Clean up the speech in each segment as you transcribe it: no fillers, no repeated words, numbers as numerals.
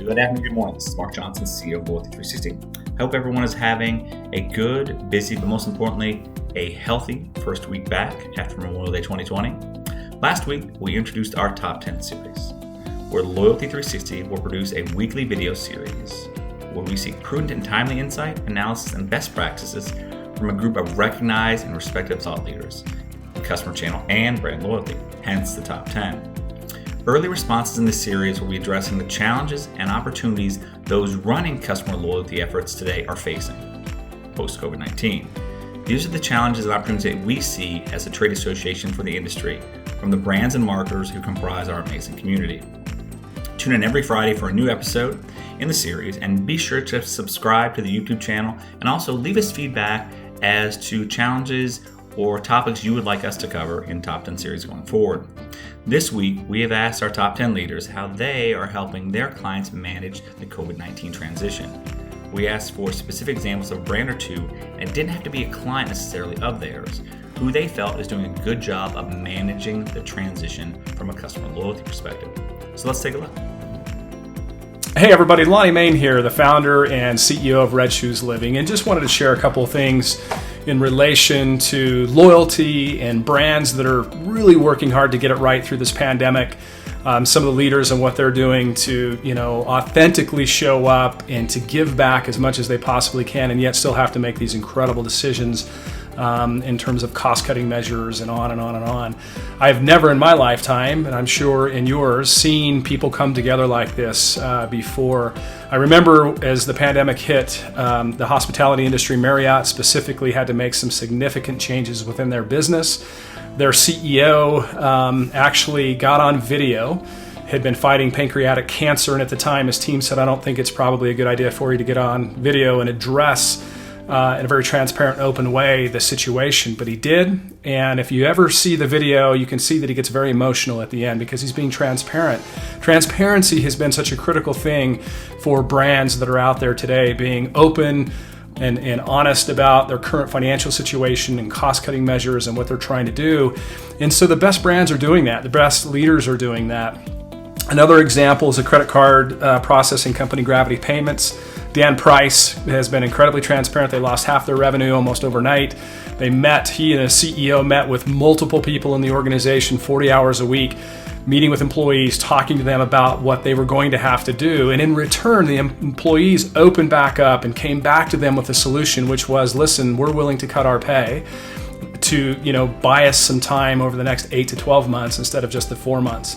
Good afternoon, good morning. This is Mark Johnson, CEO of Loyalty 360. I hope everyone is having a good, busy, but most importantly, a healthy first week back after Memorial Day 2020. Last week, we introduced our Top 10 series, where Loyalty 360 will produce a weekly video series where we seek prudent and timely insight, analysis, and best practices from a group of recognized and respected thought leaders in customer channel and brand loyalty, hence the Top 10. Early responses in this series will be addressing the challenges and opportunities those running customer loyalty efforts today are facing post-COVID-19. These are the challenges and opportunities that we see as a trade association for the industry from the brands and marketers who comprise our amazing community. Tune in every Friday for a new episode in the series, and be sure to subscribe to the YouTube channel and also leave us feedback as to challenges or topics you would like us to cover in Top 10 series going forward. This week, we have asked our Top 10 leaders how they are helping their clients manage the COVID-19 transition. We asked for specific examples of a brand or two, and it didn't have to be a client necessarily of theirs, who they felt is doing a good job of managing the transition from a customer loyalty perspective. So let's take a look. Hey everybody, Lonnie Main here, the founder and CEO of Red Shoes Living, and just wanted to share a couple of things in relation to loyalty and brands that are really working hard to get it right through this pandemic. Some of the leaders and what they're doing to, authentically show up and to give back as much as they possibly can, and yet still have to make these incredible decisions in terms of cost-cutting measures and on and on and on. I've never in my lifetime, and I'm sure in yours, seen people come together like this before. I remember as the pandemic hit, the hospitality industry, Marriott specifically, had to make some significant changes within their business. Their CEO actually got on video, had been fighting pancreatic cancer, and at the time his team said, I don't think it's probably a good idea for you to get on video and address in a very transparent, open way the situation, but he did. And if you ever see the video, you can see that he gets very emotional at the end because he's being transparent. Transparency has been such a critical thing for brands that are out there today, being open and honest about their current financial situation and cost-cutting measures and what they're trying to do. And so the best brands are doing that. The best leaders are doing that. Another example is a credit card processing company, Gravity Payments. Dan Price has been incredibly transparent. They lost half their revenue almost overnight. He and his CEO met with multiple people in the organization 40 hours a week, meeting with employees, talking to them about what they were going to have to do. And in return, the employees opened back up and came back to them with a solution, which was, listen, we're willing to cut our pay to, buy us some time over the next 8 to 12 months instead of just the 4 months.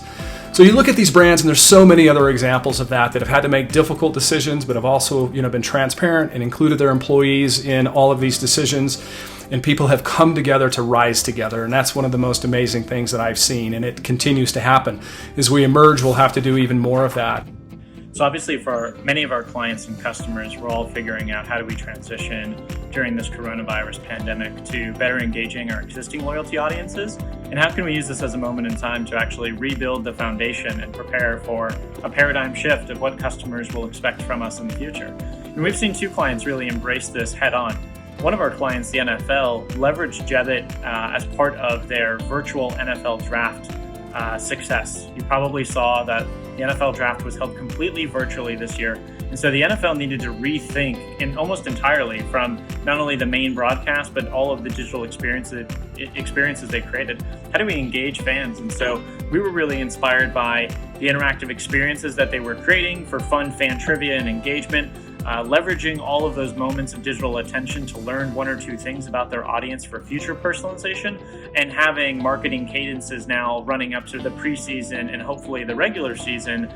So you look at these brands, and there's so many other examples of that have had to make difficult decisions, but have also, been transparent and included their employees in all of these decisions. And people have come together to rise together. And that's one of the most amazing things that I've seen. And it continues to happen. As we emerge, we'll have to do even more of that. So obviously for many of our clients and customers, we're all figuring out how do we transition during this coronavirus pandemic to better engaging our existing loyalty audiences, and how can we use this as a moment in time to actually rebuild the foundation and prepare for a paradigm shift of what customers will expect from us in the future. And we've seen two clients really embrace this head on. One of our clients, the NFL, leveraged Jebbit as part of their virtual NFL draft success. You probably saw that the NFL draft was held completely virtually this year. And so the NFL needed to rethink almost entirely from not only the main broadcast, but all of the digital experiences they created. How do we engage fans? And so we were really inspired by the interactive experiences that they were creating for fun fan trivia and engagement, leveraging all of those moments of digital attention to learn one or two things about their audience for future personalization, and having marketing cadences now running up to the preseason and hopefully the regular season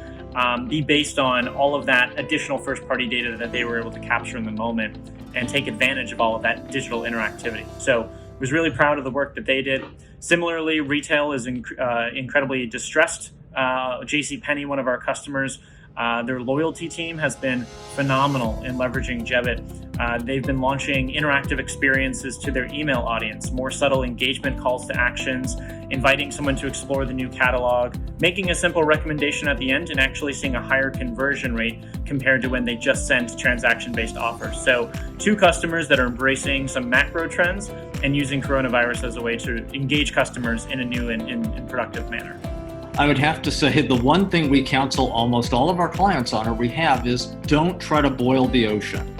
be based on all of that additional first-party data that they were able to capture in the moment and take advantage of all of that digital interactivity. So I was really proud of the work that they did. Similarly, retail is incredibly distressed. Jcpenney, one of our customers, their loyalty team has been phenomenal in leveraging Jebbit. They've been launching interactive experiences to their email audience, more subtle engagement calls to actions, inviting someone to explore the new catalog, making a simple recommendation at the end, and actually seeing a higher conversion rate compared to when they just sent transaction-based offers. So 2 customers that are embracing some macro trends and using coronavirus as a way to engage customers in a new and productive manner. I would have to say the one thing we counsel almost all of our clients on, or we have, is don't try to boil the ocean.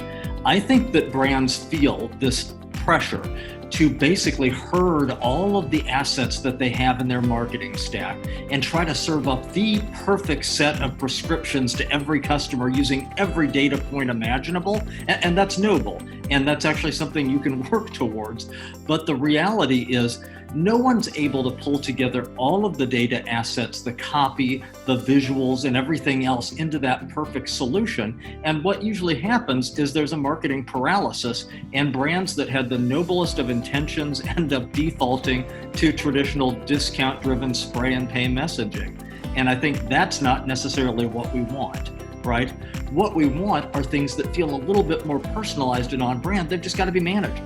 I think that brands feel this pressure to basically herd all of the assets that they have in their marketing stack and try to serve up the perfect set of prescriptions to every customer using every data point imaginable. And that's noble. And that's actually something you can work towards. But the reality is, no one's able to pull together all of the data assets, the copy, the visuals, and everything else into that perfect solution. And what usually happens is there's a marketing paralysis, and brands that had the noblest of intentions end up defaulting to traditional discount-driven spray and pay messaging. And I think that's not necessarily what we want, right? What we want are things that feel a little bit more personalized and on brand. They've just got to be managed.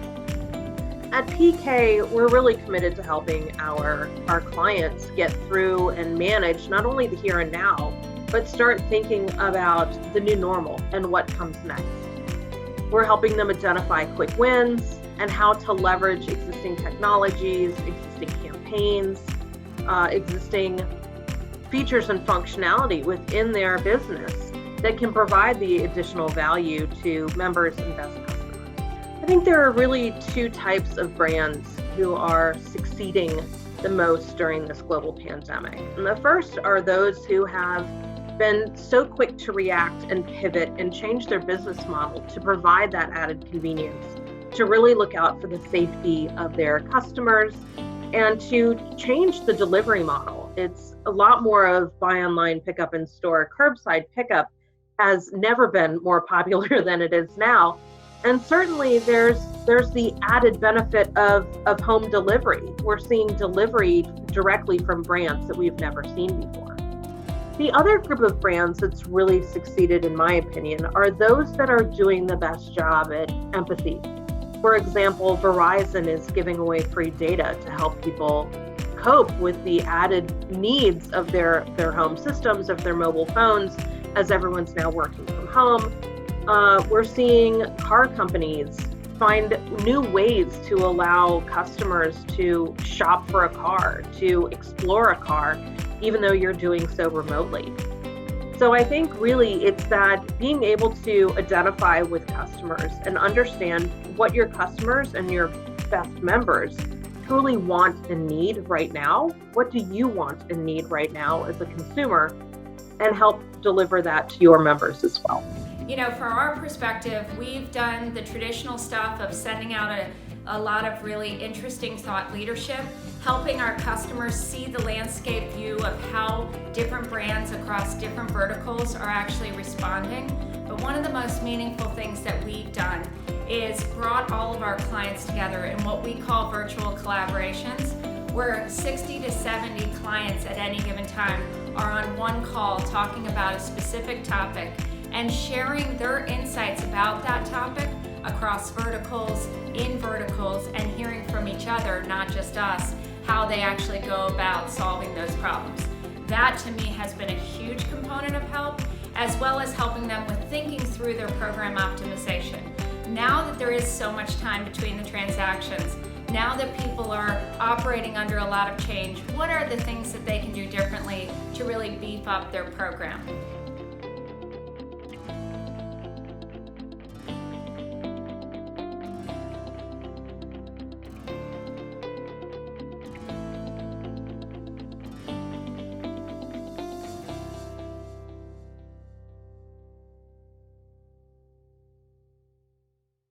At PK, we're really committed to helping our clients get through and manage not only the here and now, but start thinking about the new normal and what comes next. We're helping them identify quick wins and how to leverage existing technologies, existing campaigns, existing features and functionality within their business that can provide the additional value to members and best customers. I think there are really two types of brands who are succeeding the most during this global pandemic. And the first are those who have been so quick to react and pivot and change their business model to provide that added convenience, to really look out for the safety of their customers and to change the delivery model. It's a lot more of buy online, pick up in store. Curbside pickup has never been more popular than it is now. And certainly there's the added benefit of home delivery. We're seeing delivery directly from brands that we've never seen before. The other group of brands that's really succeeded, in my opinion, are those that are doing the best job at empathy. For example, Verizon is giving away free data to help people cope with the added needs of their home systems, of their mobile phones, as everyone's now working from home. We're seeing car companies find new ways to allow customers to shop for a car, to explore a car, even though you're doing so remotely. So I think really it's that being able to identify with customers and understand what your customers and your best members truly want and need right now. What do you want and need right now as a consumer, and help deliver that to your members as well. You know, from our perspective, we've done the traditional stuff of sending out a lot of really interesting thought leadership, helping our customers see the landscape view of how different brands across different verticals are actually responding. But one of the most meaningful things that we've done is brought all of our clients together in what we call virtual collaborations, where 60 to 70 clients at any given time are on one call talking about a specific topic and sharing their insights about that topic across verticals, in verticals, and hearing from each other, not just us, how they actually go about solving those problems. That to me has been a huge component of help, as well as helping them with thinking through their program optimization. Now that there is so much time between the transactions, now that people are operating under a lot of change, what are the things that they can do differently to really beef up their program?